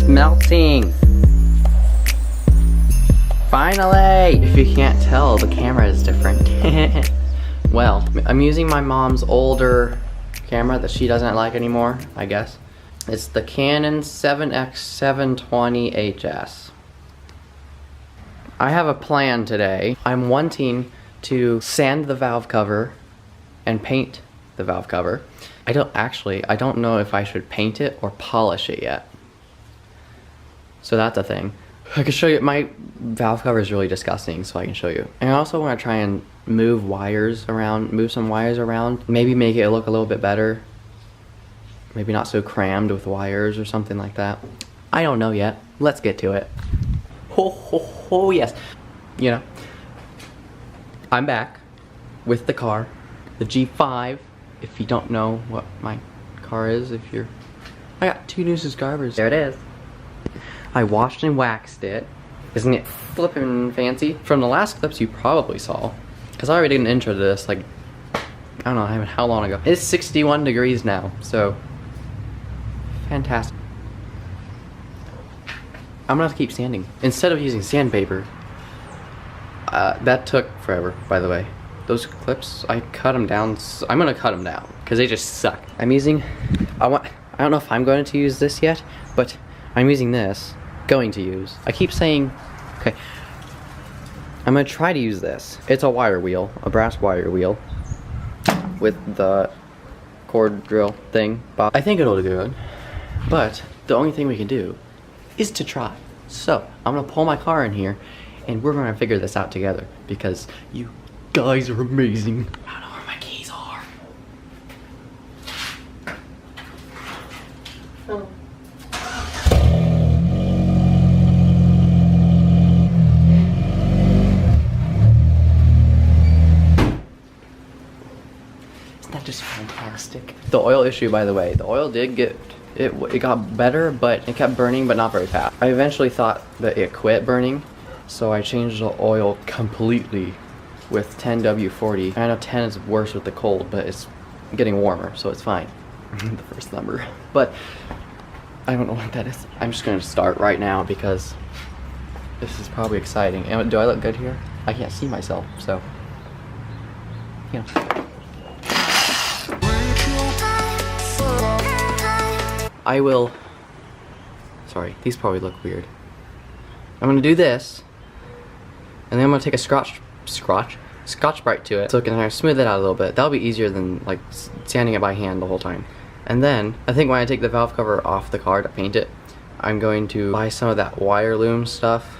melting. Finally! If you can't tell, the camera is different. Well, I'm using my mom's older camera that she doesn't like anymore, I guess. It's the Canon 7X720HS. I have a plan today. I'm wanting to sand the valve cover and paint the valve cover. I don't know if I should paint it or polish it yet. So that's a thing. I can show you, my valve cover is really disgusting, so I can show you. And I also want to try and move some wires around, maybe make it look a little bit better. Maybe not so crammed with wires or something like that. I don't know yet. Let's get to it. Ho ho ho, yes. You know, I'm back with the car, the G5. If you don't know what my car is, I got 2 new subscribers. There it is. I washed and waxed it. Isn't it flippin' fancy? From the last clips you probably saw, because I already did an intro to this, like, I don't know how long ago. It's 61 degrees now, so fantastic. I'm gonna have to keep sanding. Instead of using sandpaper, that took forever, by the way. Those clips, I cut them down. I'm gonna cut them down, because they just suck. I don't know if I'm going to use this yet, but I'm using this. I keep saying, okay, I'm gonna try to use this. It's a wire wheel, a brass wire wheel with the cord drill thing. I think it'll do good, but the only thing we can do is to try. So I'm gonna pull my car in here and we're gonna figure this out together because you guys are amazing. I don't know where my keys are. Oh. Just fantastic. The oil issue, by the way, the oil did get it got better, but it kept burning, but not very fast. I eventually thought that it quit burning, so I changed the oil completely with 10W40. I know 10 is worse with the cold, but it's getting warmer, so it's fine. The first number, but I don't know what that is. I'm just gonna start right now because this is probably exciting. And do I look good here? I can't see myself, so you know. Sorry, these probably look weird. I'm gonna do this, and then I'm gonna take a Scotch Brite to it, so I can smooth it out a little bit. That'll be easier than like sanding it by hand the whole time. And then, I think when I take the valve cover off the car to paint it, I'm going to buy some of that wire loom stuff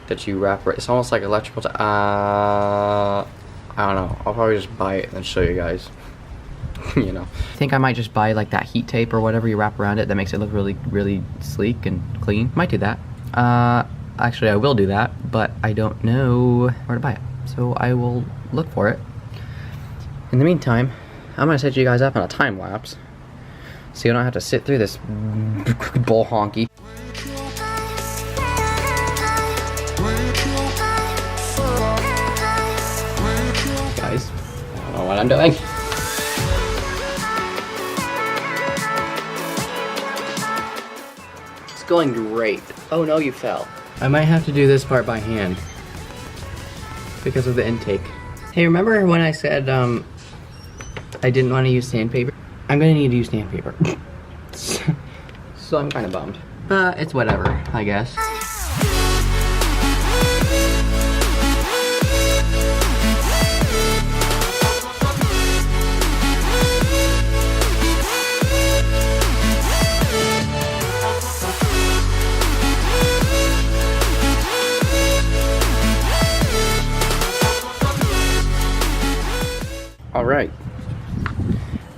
that you wrap, it's almost like electrical, I don't know, I'll probably just buy it and then show you guys. You know, I think I might just buy like that heat tape or whatever you wrap around it that makes it look really, really sleek and clean. Might do that. Actually, I will do that, but I don't know where to buy it. So I will look for it. In the meantime, I'm gonna set you guys up on a time lapse, so you don't have to sit through this bull honky. Guys, I don't know what I'm doing. Going great. Oh no, you fell. I might have to do this part by hand because of the intake. Hey, remember when I said I didn't want to use sandpaper? I'm gonna need to use sandpaper. So I'm kind of bummed. It's whatever, I guess. Alright,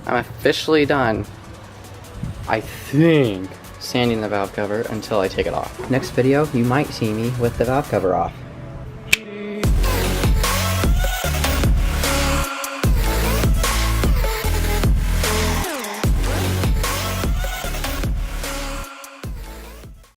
I'm officially done, I think, sanding the valve cover until I take it off. Next video, you might see me with the valve cover off.